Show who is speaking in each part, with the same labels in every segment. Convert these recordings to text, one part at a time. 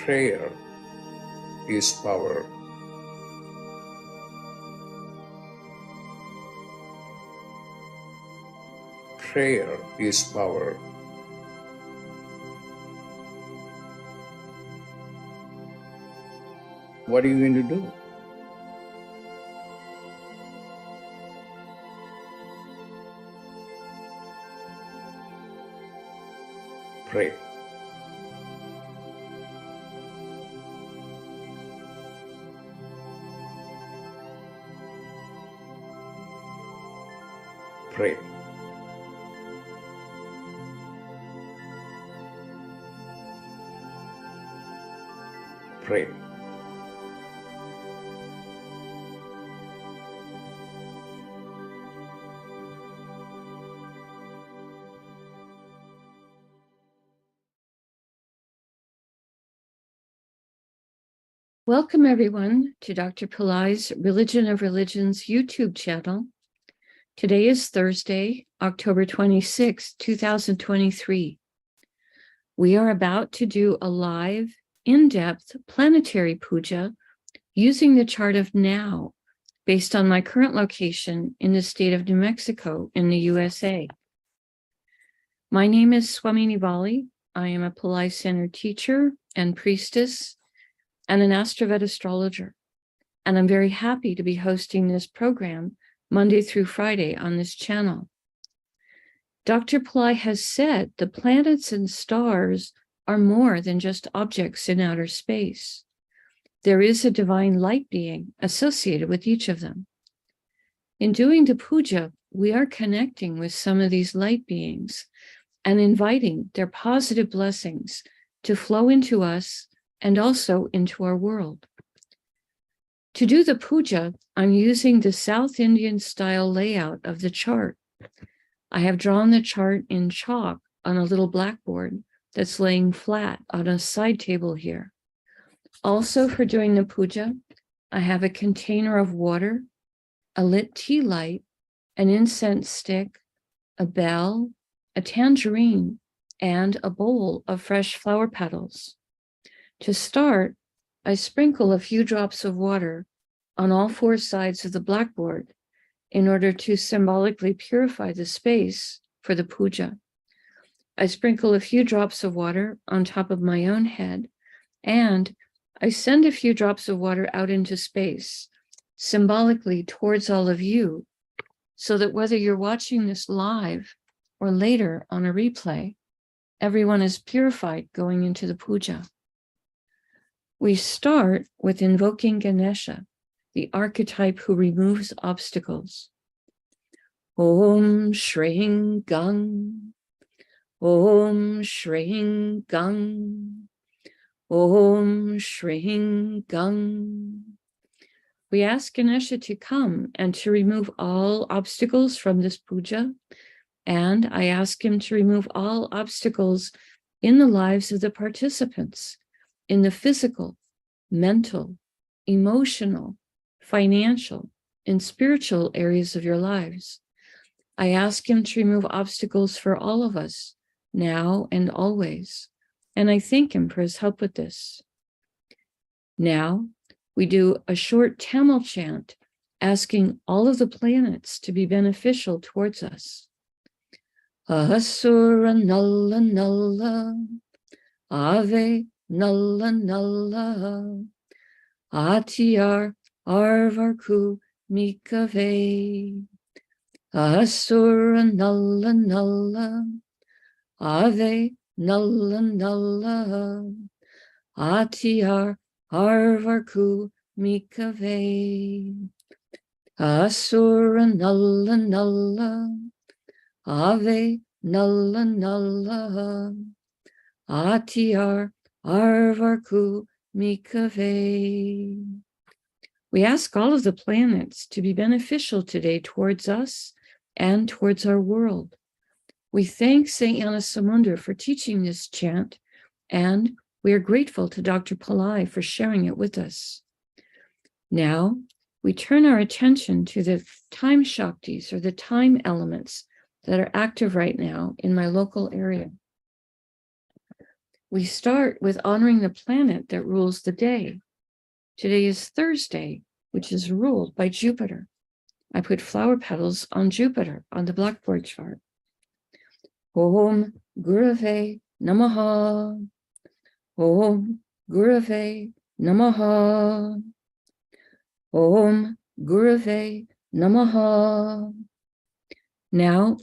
Speaker 1: Prayer is power. Prayer is power. What are you going to do? Pray. Pray. Pray.
Speaker 2: Welcome, everyone, to Dr. Pillai's Religion of Religions YouTube channel. Today is Thursday, October 26, 2023. We are about to do a live, in-depth planetary puja using the chart of now, based on my current location in the state of New Mexico in the USA. My name is Swamini Valli. I am a Pillai Center teacher and priestess and an AstroVed astrologer. And I'm very happy to be hosting this program Monday through Friday on this channel. Dr. Pillai has said the planets and stars are more than just objects in outer space. There is a divine light being associated with each of them. In doing the puja, we are connecting with some of these light beings and inviting their positive blessings to flow into us and also into our world. To do the puja, I'm using the South Indian style layout of the chart. I have drawn the chart in chalk on a little blackboard that's laying flat on a side table here. Also, for doing the puja, I have a container of water, a lit tea light, an incense stick, a bell, a tangerine, and a bowl of fresh flower petals. To start, I sprinkle a few drops of water on all four sides of the blackboard in order to symbolically purify the space for the puja. I sprinkle a few drops of water on top of my own head, and I send a few drops of water out into space, symbolically towards all of you, so that whether you're watching this live or later on a replay, everyone is purified going into the puja. We start with invoking Ganesha, the archetype who removes obstacles. Om Shring Gang, Om Shring Gang, Om Shring Gang. We ask Ganesha to come and to remove all obstacles from this puja, and I ask him to remove all obstacles in the lives of the participants, in the physical, mental, emotional, financial, and spiritual areas of your lives. I ask him to remove obstacles for all of us, now and always, and I thank him for his help with this. Now, we do a short Tamil chant, asking all of the planets to be beneficial towards us. Asura Nalla Nalla, Ave Nalla Nalla, Atiyar Arvarku Mikave. Asura Nalla Nalla, Ave Nalla Nalla, Atiyar Arvarku Mikave. Asura Nalla Nalla, Ave Nalla Nalla, Atiyar Arvarku Mikave. We ask all of the planets to be beneficial today towards us and towards our world. We thank St. Yanasamunda for teaching this chant, and we are grateful to Dr. Pillai for sharing it with us. Now, we turn our attention to the time shaktis, or the time elements that are active right now in my local area. we start with honoring the planet that rules the day. Today is Thursday, which is ruled by Jupiter. I put flower petals on Jupiter on the blackboard chart. Om Gurave Namaha. Om Gurave Namaha. Om Gurave Namaha. Now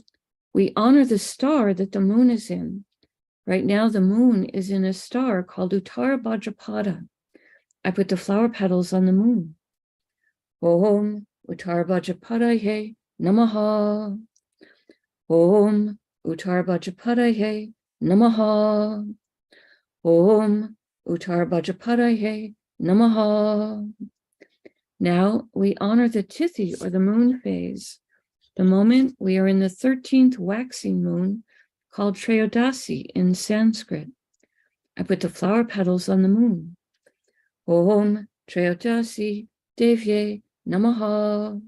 Speaker 2: we honor the star that the moon is in. Right now the moon is in a star called Uttara Bhadrapada. I put the flower petals on the moon. Om Uttara Bhadrapadaye Namaha. Om Uttara Bhadrapadaye Namaha. Om Uttara Bhadrapadaye Namaha. Now we honor the Tithi or the moon phase. The moment we are in the 13th waxing moon called Trayodasi in Sanskrit. I put the flower petals on the moon. Om Trayodasi Devye Namaha.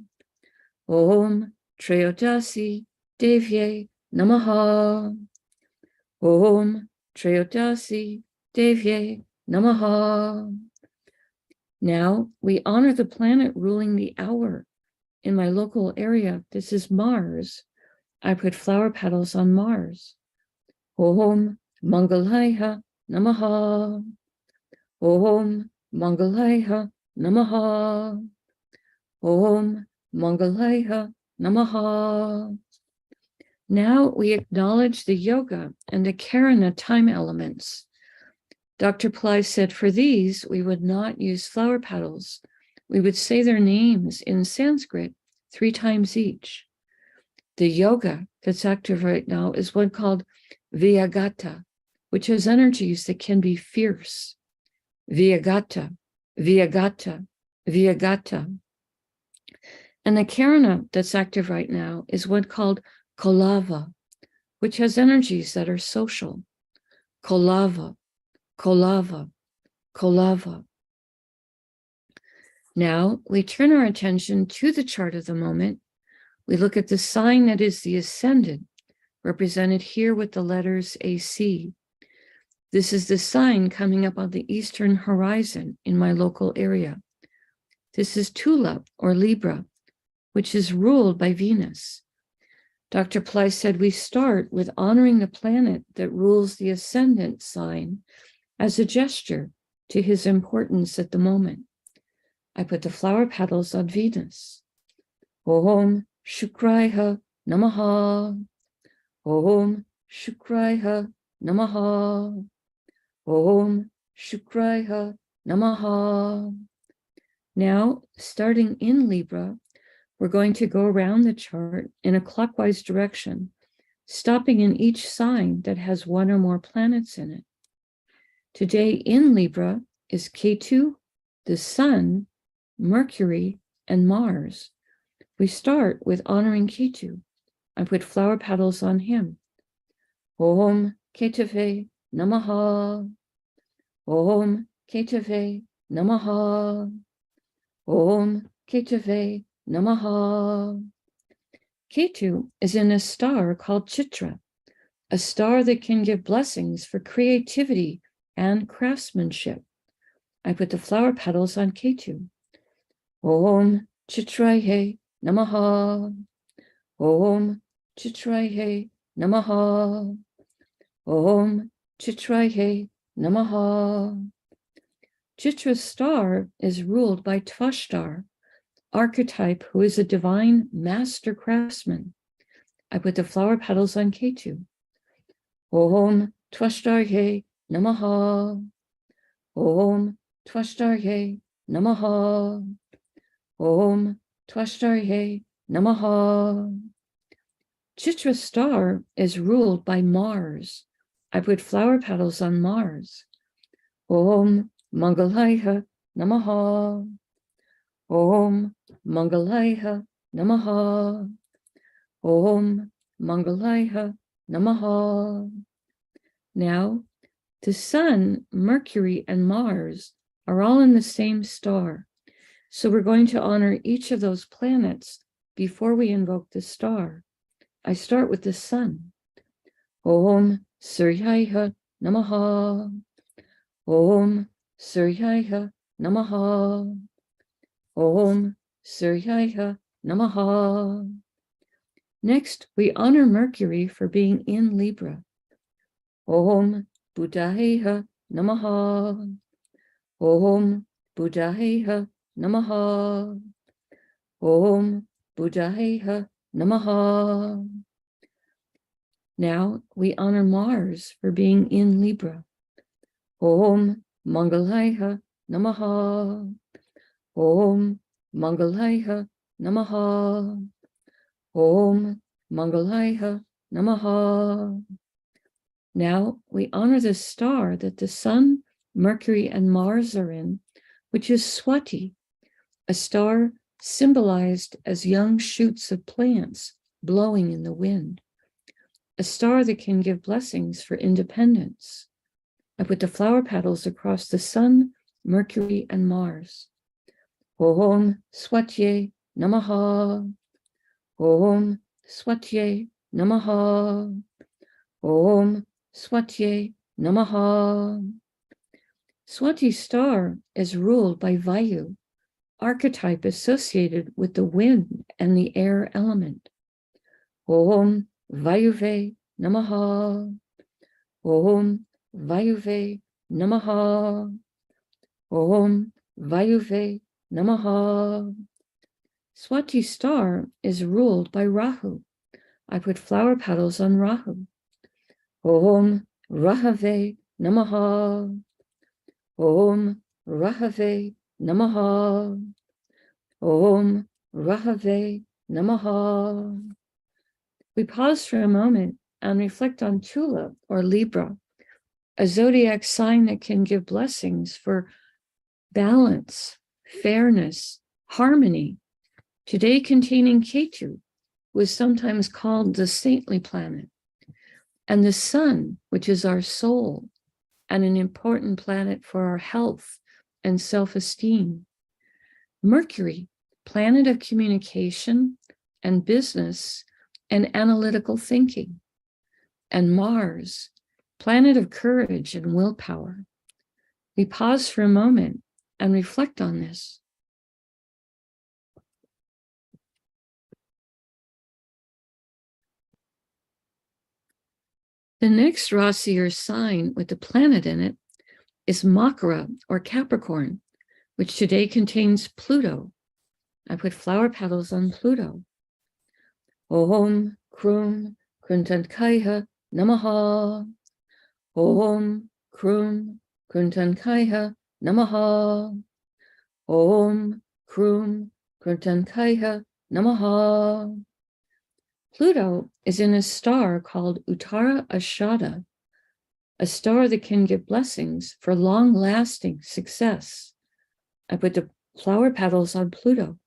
Speaker 2: Om Trayodasi Devye Namaha. Om Trayodasi Devye Namaha. Now we honor the planet ruling the hour. In my local area, this is Mars. I put flower petals on Mars. Om Mangalaya Namaha. Om Mangalaya Namaha. Om Mangalaya Namaha. Now we acknowledge the yoga and the Karana time elements. Dr. Pillai said for these, we would not use flower petals. We would say their names in Sanskrit 3 times each. The yoga that's active right now is one called Vyagata, which has energies that can be fierce. Vyagata, Vyagata, Vyagata. And the Karana that's active right now is one called Kolava, which has energies that are social. Kolava, Kolava, Kolava. Now we turn our attention to the chart of the moment. We look at the sign that is the ascendant, represented here with the letters AC. This is the sign coming up on the eastern horizon in my local area. This is Tula or Libra, which is ruled by Venus. Dr. Pillai said we start with honoring the planet that rules the ascendant sign as a gesture to his importance at the moment. I put the flower petals on Venus. Om Shukraya Namaha. Om Shukraya Namaha. Om Shukraya Namaha. Now, starting in Libra, we're going to go around the chart in a clockwise direction, stopping in each sign that has 1 or more planets in it. Today in Libra is Ketu, the Sun, Mercury, and Mars. We start with honoring Ketu. I put flower petals on him. Om Ketave Namaha. Om Ketave Namaha. Om Ketave Namaha. Ketu is in a star called Chitra, a star that can give blessings for creativity and craftsmanship. I put the flower petals on Ketu. Om Chitraye Namaha. Om Chitraye Namaha. Om Chitraye Namaha. Chitra's star is ruled by Tvashtar, archetype who is a divine master craftsman. I put the flower petals on Ketu. Om Tvashtarye Namaha. Om Tvashtarye Namaha. Om Tvashtarye Namaha. Chitra's star is ruled by Mars. I put flower petals on Mars. Om Mangalaya Namaha. Om Mangalaya Namaha. Om Mangalaya Namaha. Now, the Sun, Mercury, and Mars are all in the same star. So we're going to honor each of those planets before we invoke the star. I start with the Sun. Om Suryaya Namaha. Om Suryaya Namaha. Om Suryaya Namaha. Next, we honor Mercury for being in Libra. Om Buddhaya Namaha. Om Buddhaya Namaha. Om Buddhaya Namaha. Now we honor Mars for being in Libra. Om Mangalaya Namaha. Om Mangalaya Namaha. Om Mangalaya Namaha. Now we honor the star that the Sun, Mercury, and Mars are in, which is Swati, a star symbolized as young shoots of plants blowing in the wind, a star that can give blessings for independence. I put the flower petals across the Sun, Mercury, and Mars. Om Swatye Namaha. Om Swatye Namaha. Om Swatye Namaha. Swati star is ruled by Vayu, archetype associated with the wind and the air element. Om Vayuve Namaha. Om Vayuve Namaha. Om Vayuve Namaha. Swati star is ruled by Rahu. I put flower petals on Rahu. Om Rahave Namaha. Om Rahave Namaha. Om Rahave Namaha. We pause for a moment and reflect on Tula or Libra, a zodiac sign that can give blessings for balance, fairness, harmony. Today containing Ketu, who is sometimes called the saintly planet, and the Sun, which is our soul and an important planet for our health and self-esteem. Mercury, planet of communication and business and analytical thinking. And Mars, planet of courage and willpower. We pause for a moment and reflect on this. The next Rasi or sign with the planet in it is Makara or Capricorn, which today contains Pluto. I put flower petals on Pluto. Om Krum Kruntankaya Namaha. Om Krum Kruntankaya Namaha. Om Krum Kruntankaya Namaha. Pluto is in a star called Uttara Ashada, a star that can give blessings for long-lasting success. I put the flower petals on Pluto.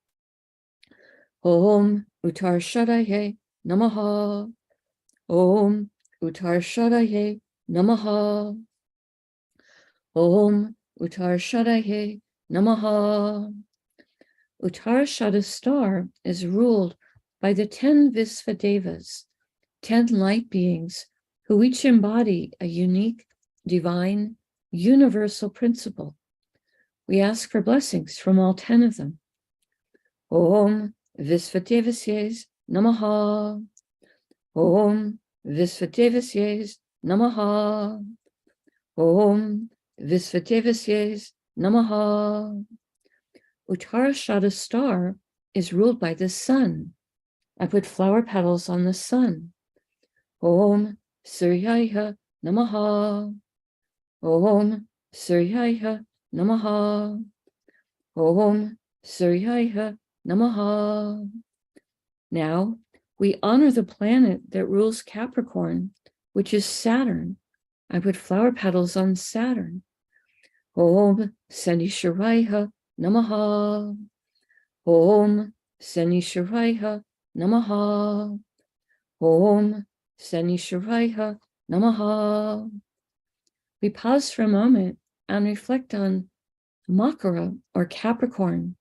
Speaker 2: Om Uttara Shadaye Namaha. Om Uttara Shadaye Namaha. Om Uttara Shadaye Namaha. Uttara Shada star is ruled by the 10 Visvadevas, 10 light beings who each embody a unique, divine, universal principle. We ask for blessings from all 10 of them. Om Visvadevasyes Namaha. Om Visvadevasyes Namaha. Om Visvadevasyes Namaha. Uttara Shada star is ruled by the Sun. I put flower petals on the Sun. Om Suryaya Namaha. Om Suryaya Namaha. Om Suryaya Namaha. Now we honor the planet that rules Capricorn, which is Saturn. I put flower petals on Saturn. Om Sanishwaraya Namaha. Om Sanishwaraya Namaha. Om Sanishwaraya Namaha. We pause for a moment and reflect on Makara or Capricorn,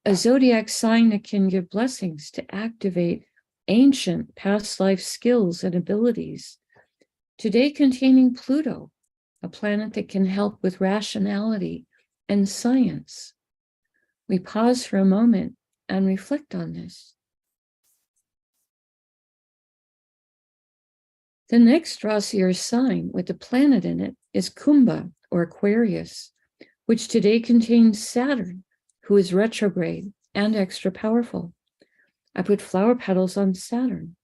Speaker 2: a zodiac sign that can give blessings to activate ancient past life skills and abilities. Today containing Pluto a planet that can help with rationality and science. We pause for a moment and reflect on this. The next Rasi or sign with the planet in it is Kumbha or Aquarius, which today contains Saturn, who is retrograde and extra powerful. I put flower petals on Saturn.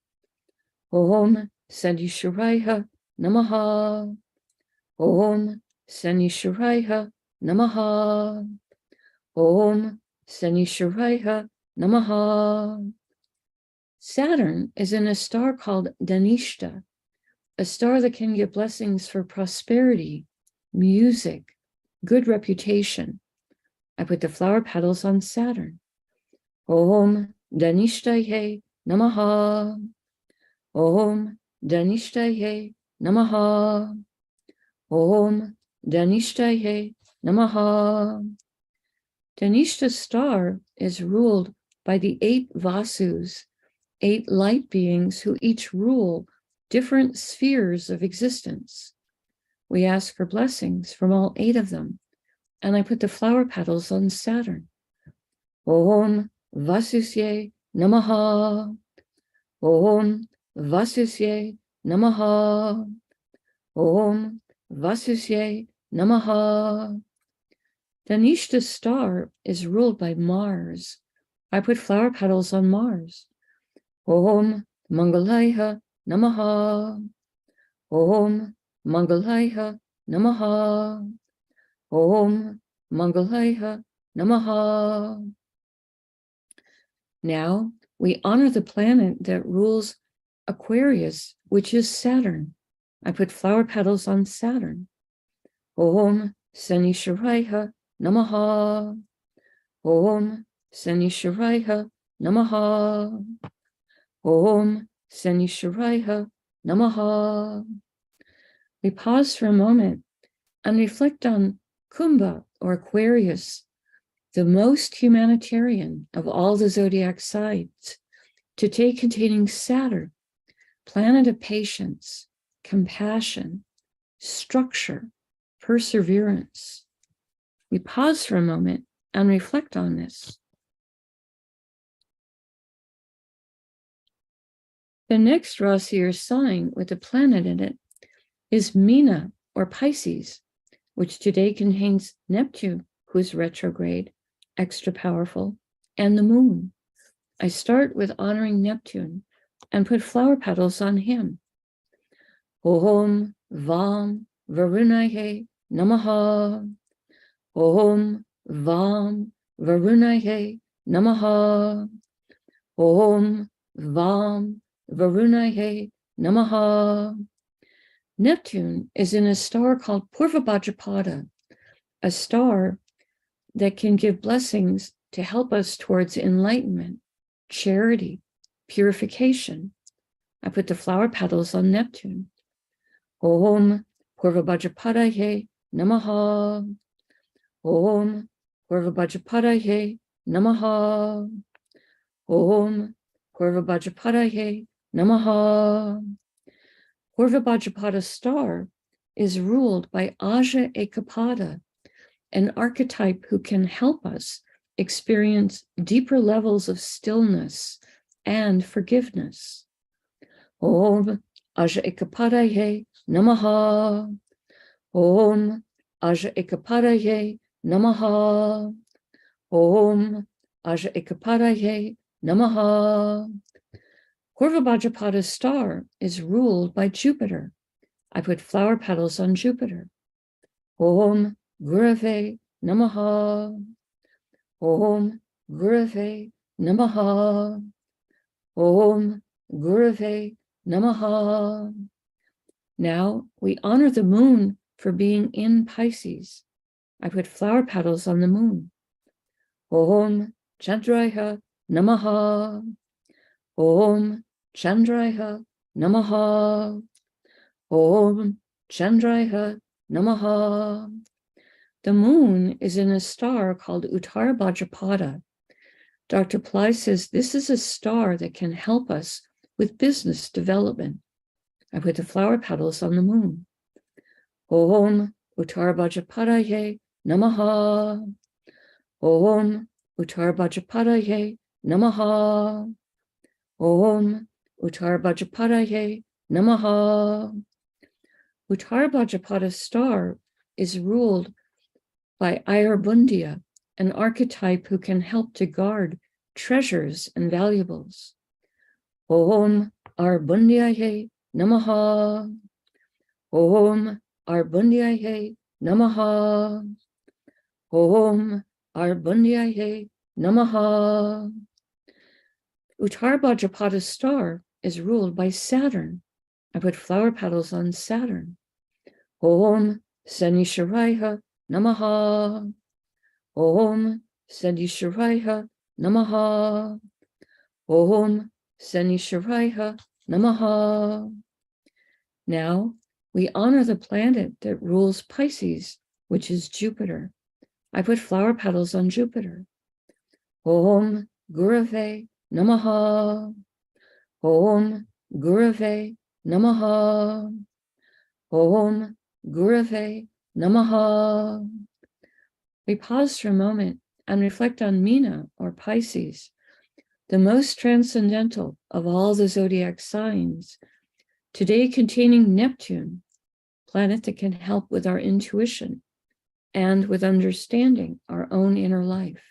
Speaker 2: Om Sanishwaraya Namaha. Om Sanishwaraya Namaha. Om Sanishwaraya Namaha. Saturn is in a star called Dhanishta, a star that can give blessings for prosperity, music, good reputation. I put the flower petals on Saturn. Om Dhanishtaye Namaha. Om Dhanishtaye Namaha. Om Dhanishtaye Namaha. Dhanishta's star is ruled by the 8 Vasus, 8 light beings who each rule different spheres of existence. We ask for blessings from all 8 of them, and I put the flower petals on Saturn. Om Vasusye Namaha. Om Vasusye Namaha. Om Vasusye Namaha. Dhanishta's star is ruled by Mars. I put flower petals on Mars. Om Mangalaya Namaha. Om Mangalaya Namaha. Om Mangalaya Namaha. Now we honor the planet that rules Aquarius, which is Saturn. I put flower petals on Saturn. Om Sanishwaraya Namaha. Om Sanishwaraya Namaha. Om Sanishwaraya Namaha. We pause for a moment and reflect on Kumbha or Aquarius, the most humanitarian of all the zodiac signs, today containing Saturn, planet of patience, compassion, structure, perseverance. We pause for a moment and reflect on this. The next Rasi or sign with a planet in it is Meena or Pisces, which today contains Neptune, who is retrograde, extra powerful, and the moon. I start with honoring Neptune and put flower petals on him. Om Vam Varunaye Namaha. Om Vam Varunaye Namaha. Om Vam Varunaye Namaha. Neptune is in a star called Purvabhadrapada, a star that can give blessings to help us towards enlightenment, charity, purification. I put the flower petals on Neptune. Om Purvabhadrapadaye Namaha. Om Purvabhadrapadaye Namaha. Om Purvabhadrapadaye Namaha. Purvabhadrapada star is ruled by Aja Ekapada, an archetype who can help us experience deeper levels of stillness and forgiveness. Om Aja Ekapadaye Namaha. Om Aja Ekapadaye Namaha. Om Aja Ekapadaye Namaha. Purvabhadrapada star is ruled by Jupiter. I put flower petals on Jupiter. Om Gurave Namaha. Om Gurave Namaha. Om Gurave Namaha. Now we honor the moon for being in Pisces. I put flower petals on the moon. Om Chandraya Namaha. Om Chandraya Namaha. Om Chandraya Namaha. The moon is in a star called Uttara Bhadrapada. Dr. Pillai says this is a star that can help us with business development. I put the flower petals on the moon. Om Uttarabhajapadaye Namaha. Om Uttarabhajapadaye Namaha. Om Uttarabhajapadaye Namaha. Uttarabhajapada star is ruled by Ayurbundia, an archetype who can help to guard treasures and valuables. Om Arbundiaye Namaha. Om Arbundiaye Namaha. Om Arbundiaye Namaha. Uttarabhajapada star is ruled by Saturn. I put flower petals on Saturn. Om Sanishwaraya Namaha. Om Sanishwaraya Namaha. Om Sanishwaraya Namaha. Now we honor the planet that rules Pisces, which is Jupiter. I put flower petals on Jupiter. Om Gurave Namaha. Om Gurave Namaha. Om Gurave Namaha. We pause for a moment and reflect on Meena, or Pisces, the most transcendental of all the zodiac signs, today containing Neptune, planet that can help with our intuition and with understanding our own inner life,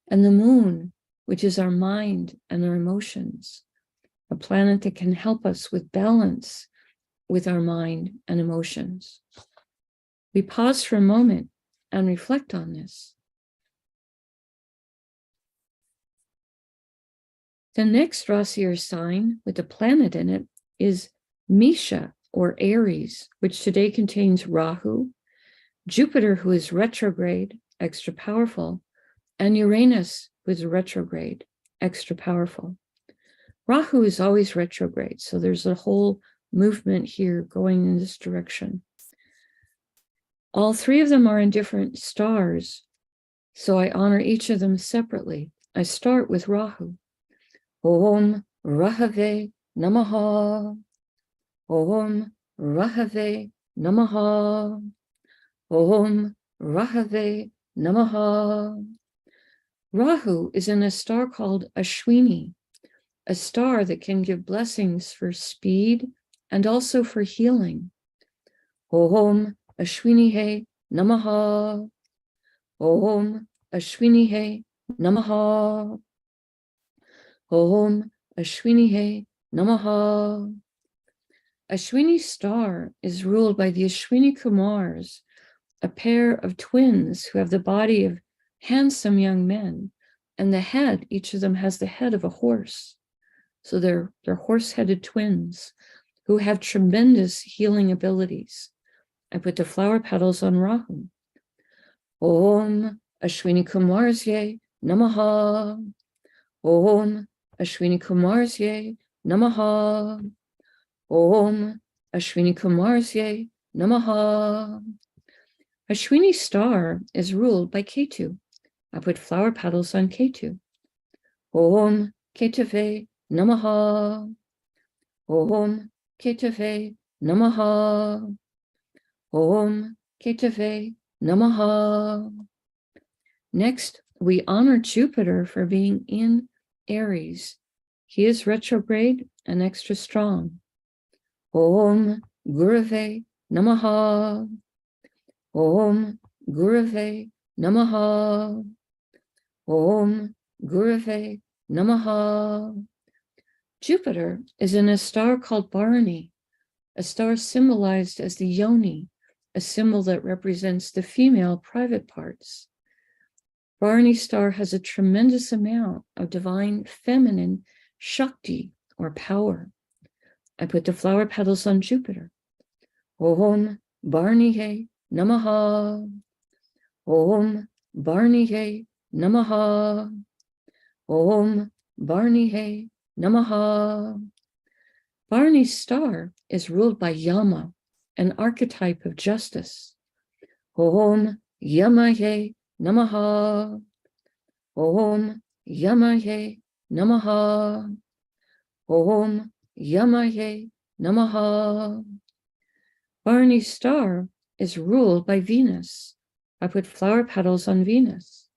Speaker 2: and the moon, which is our mind and our emotions, a planet that can help us with balance with our mind and emotions. We pause for a moment and reflect on this. The next Rasi or sign with a planet in it is Misha, or Aries, which today contains Rahu, Jupiter, who is retrograde, extra powerful, and Uranus, who is retrograde, extra powerful. Rahu is always retrograde, so there's a whole movement here going in this direction. All three of them are in different stars, so I honor each of them separately. I start with Rahu. Om Rahave Namaha. Om Rahave Namaha. Om Rahave Namaha. Rahu is in a star called Ashwini, a star that can give blessings for speed and also for healing. Om Ashwinihe Namaha. Om Ashwinihe Namaha. Om Ashwinihe Namaha. Ashwini star is ruled by the Ashwini Kumars, a pair of twins who have the body of handsome young men, and the head, each of them has the head of a horse. So they're horse-headed twins who have tremendous healing abilities. I put the flower petals on Rahu. Om Ashwini Kumarsye Namaha. Om Ashwini Kumarsye Namaha. Om Ashwini Kumarsye Namaha. Ashwini star is ruled by Ketu. I put flower petals on Ketu. Om Ketave Namaha. Om Ketave Namaha. Om Ketave Namaha. Next, we honor Jupiter for being in Aries. He is retrograde and extra strong. Om Gurave Namaha. Om Gurave Namaha. Om Gurave Namaha. Jupiter is in a star called Bharani, a star symbolized as the yoni, a symbol that represents the female private parts. Bharani star has a tremendous amount of divine feminine Shakti, or power. I put the flower petals on Jupiter. Om Bharanihe Namaha. Om Bharanihe Namaha. Om Bharanihe Namaha. Bharani star is ruled by Yama, an archetype of justice. Om Yamahe Namaha. Om Yamahe Namaha. Om Yamahe Namaha. Bharani star is ruled by Venus. I put flower petals on Venus.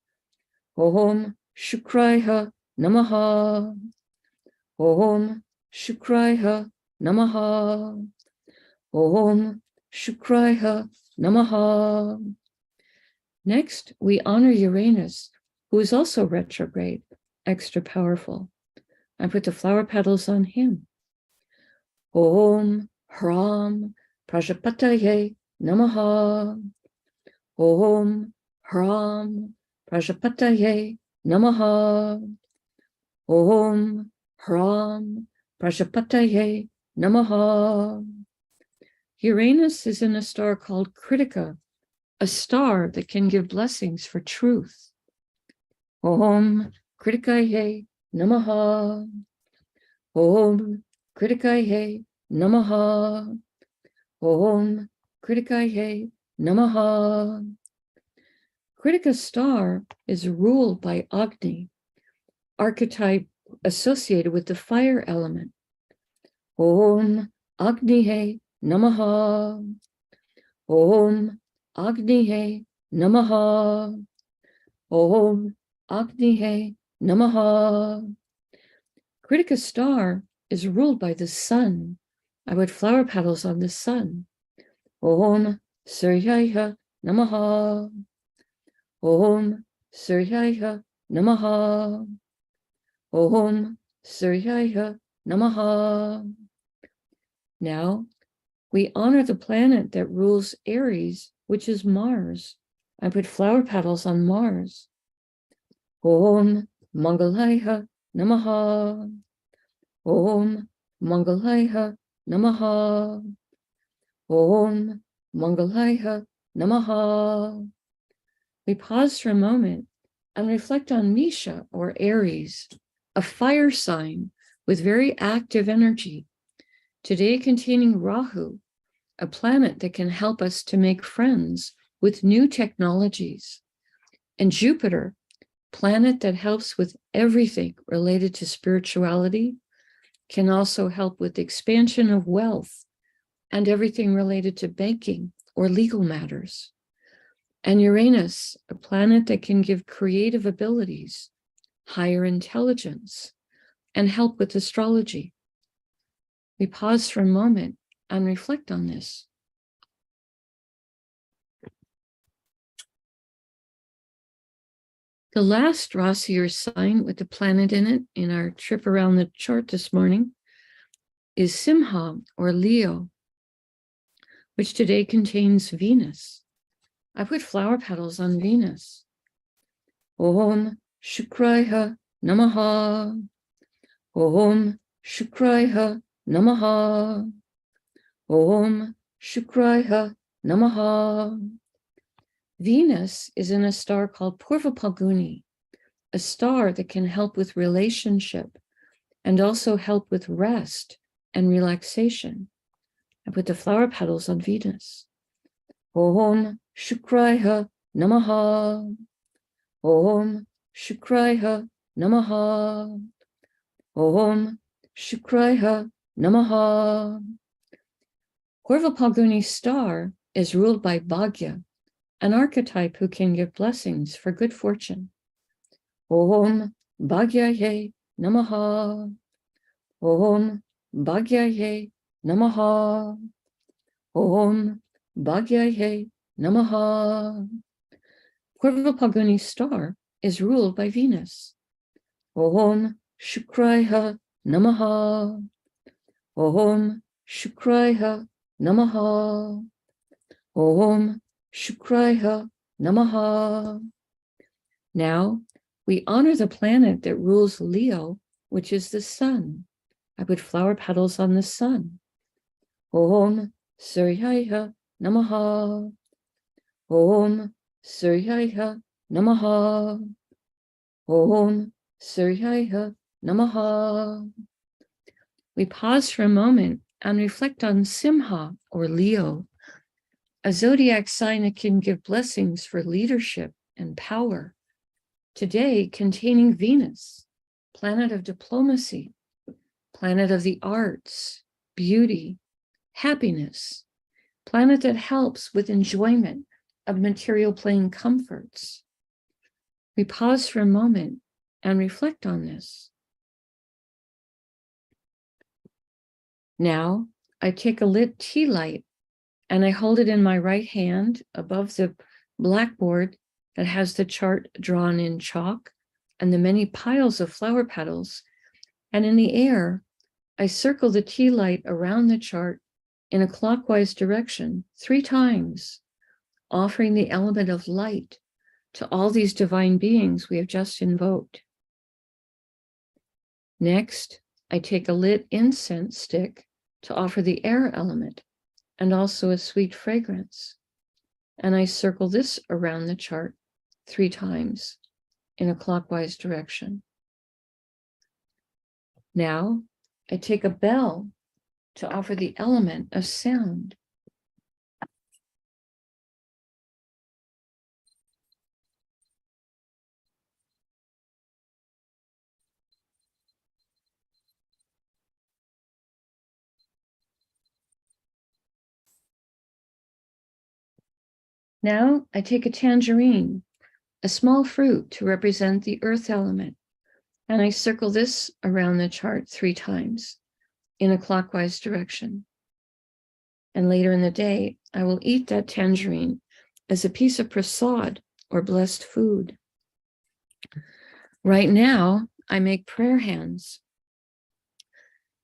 Speaker 2: Om Shukraya Namaha. Om Shukraya Namaha. Om Shukraya Namaha. Next, we honor Uranus, who is also retrograde, extra powerful. I put the flower petals on him. Om Hram Prajapataye Namaha. Om Hram Prajapataye Namaha. Om Hram Prajapataye Namaha. Uranus is in a star called Kritika, a star that can give blessings for truth. Om Kritikaye Namaha. Om Kritikaye Namaha. Om Kritikaye Namaha. Kritika star is ruled by Agni, archetype associated with the fire element. Om Agnihe Namaha. Om Agnihe Namaha. Om Agnihe Namaha. Kritika star is ruled by the sun. I put flower petals on the sun. Om Suryaya Namaha. Om Suryaya Namaha. Om Suryaya Namaha. Now, we honor the planet that rules Aries, which is Mars. I put flower petals on Mars. Om Mangalaya Namaha. Om Mangalaya Namaha. Om Mangalaya Namaha. We pause for a moment and reflect on Misha, or Aries, a fire sign with very active energy, today containing Rahu, a planet that can help us to make friends with new technologies, and Jupiter, planet that helps with everything related to spirituality, can also help with the expansion of wealth and everything related to banking or legal matters. And Uranus, a planet that can give creative abilities, higher intelligence, and help with astrology. We pause for a moment and reflect on this. The last Rasi or sign with the planet in it in our trip around the chart this morning is Simha, or Leo, which today contains Venus. I put flower petals on Venus. Om Shukraya Namaha. Om Shukraya Namaha. Om Shukraya Namaha. Venus is in a star called Purva Phalguni, a star that can help with relationship and also help with rest and relaxation. I put the flower petals on Venus. Om Shukraya Namaha. Om Shukraya Namaha. Om Shukraya Namaha. Purva Phalguni star is ruled by Bhagya, an archetype who can give blessings for good fortune. Om Bhagyaye Namaha. Om Bhagyaye Namaha. Om Bhagyaye Namaha. Purva Phalguni star is ruled by Venus. Om Shukraya Namaha. Om Shukraya Namaha. Om Shukraya Namaha. Now, we honor the planet that rules Leo, which is the sun. I put flower petals on the sun. Om Suryaya Namaha. Om Suryaya Namaha. Om Suryaya Namaha. We pause for a moment and reflect on Simha, or Leo, a zodiac sign that can give blessings for leadership and power, today containing Venus, planet of diplomacy, planet of the arts, beauty, happiness, planet that helps with enjoyment of material plane comforts. We pause for a moment and reflect on this. Now, I take a lit tea light and I hold it in my right hand above the blackboard that has the chart drawn in chalk and the many piles of flower petals. And in the air, I circle the tea light around the chart in a clockwise direction 3 times, offering the element of light to all these divine beings we have just invoked. Next, I take a lit incense stick to offer the air element and also a sweet fragrance. And I circle this around the chart 3 times in a clockwise direction. Now, I take a bell to offer the element of sound. Now I take a tangerine, a small fruit to represent the earth element, and I circle this around the chart 3 times in a clockwise direction. And later in the day, I will eat that tangerine as a piece of prasad or blessed food. Right now, I make prayer hands,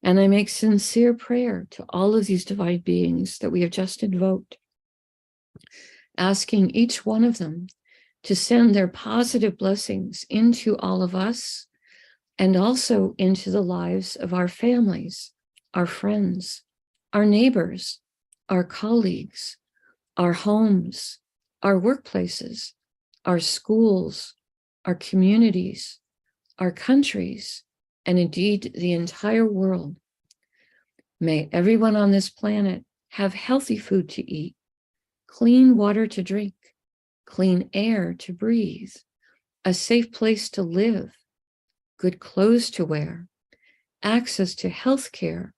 Speaker 2: and I make sincere prayer to all of these divine beings that we have just invoked, asking each one of them to send their positive blessings into all of us and also into the lives of our families, our friends, our neighbors, our colleagues, our homes, our workplaces, our schools, our communities, our countries, and indeed the entire world. May everyone on this planet have healthy food to eat, clean water to drink, clean air to breathe, a safe place to live, good clothes to wear, access to health care,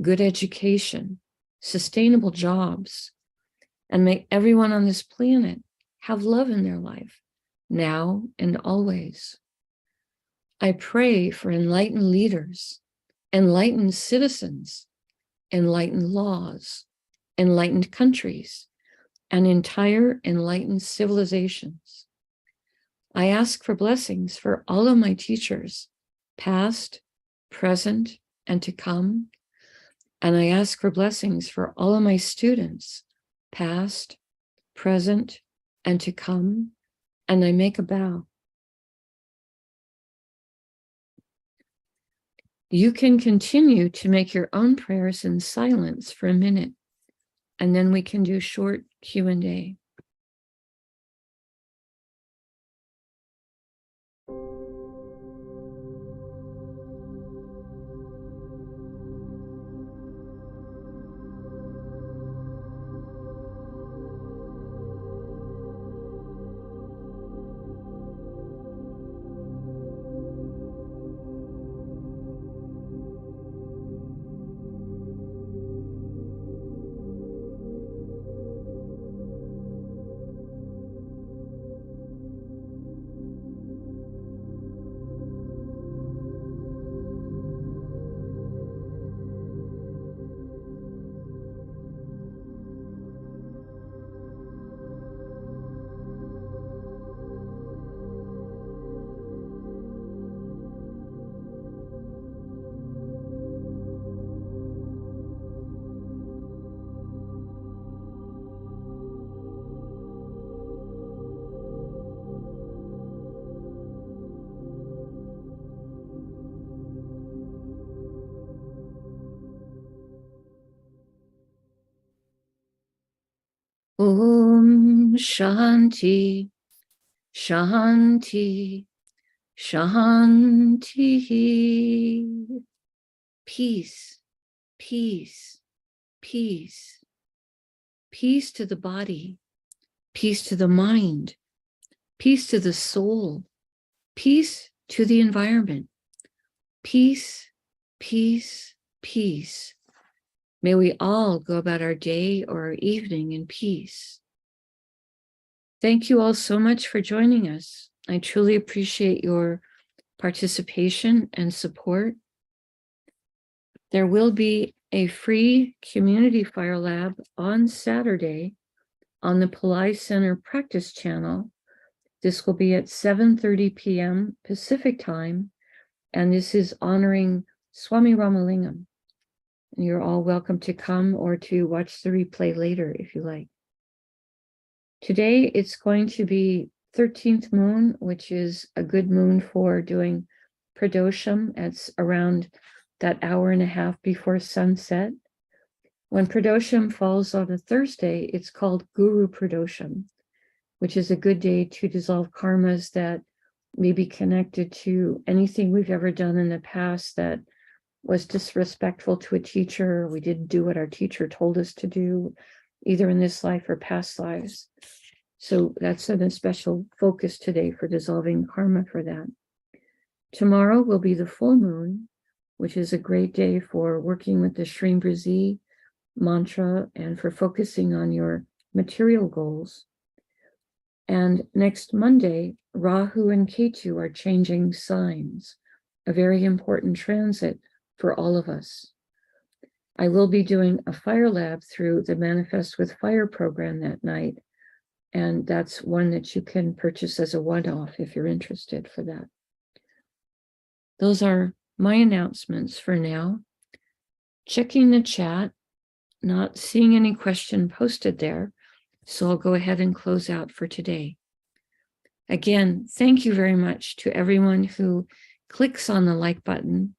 Speaker 2: good education, sustainable jobs, and may everyone on this planet have love in their life, now and always. I pray for enlightened leaders, enlightened citizens, enlightened laws, enlightened countries, and entire enlightened civilizations. I ask for blessings for all of my teachers, past, present, and to come. And I ask for blessings for all of my students, past, present, and to come. And I make a bow. You can continue to make your own prayers in silence for a minute, and then we can do short Q&A. Om Shanti, Shanti, Shanti. Peace, peace, peace. Peace to the body, peace to the mind, peace to the soul, peace to the environment. Peace, peace, peace. May we all go about our day or our evening in peace. Thank you all so much for joining us. I truly appreciate your participation and support. There will be a free community fire lab on Saturday on the Pillai Center practice channel. This will be at 7:30 p.m. Pacific time, and this is honoring Swami Ramalingam. And you're all welcome to come or to watch the replay later if you like. Today, it's going to be 13th moon, which is a good moon for doing pradosham. It's around that hour and a half before sunset. When pradosham falls on a Thursday, it's called Guru Pradosham, which is a good day to dissolve karmas that may be connected to anything we've ever done in the past that was disrespectful to a teacher. We didn't do what our teacher told us to do, either in this life or past lives. So that's a special focus today for dissolving karma for that. Tomorrow will be the full moon, which is a great day for working with the Shrimbrzi mantra and for focusing on your material goals. And next Monday, Rahu and Ketu are changing signs, a very important transit for all of us. I will be doing a fire lab through the Manifest with Fire program that night, and that's one that you can purchase as a one-off if you're interested for that. Those are my announcements for now. Checking the chat, not seeing any question posted there, so I'll go ahead and close out for today. Again, thank you very much to everyone who clicks on the like button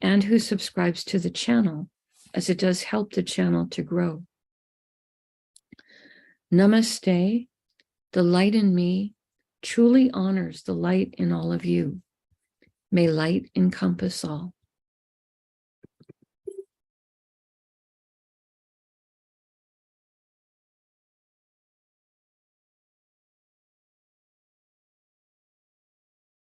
Speaker 2: and who subscribes to the channel, as it does help the channel to grow. Namaste. The light in me truly honors the light in all of you. May light encompass all.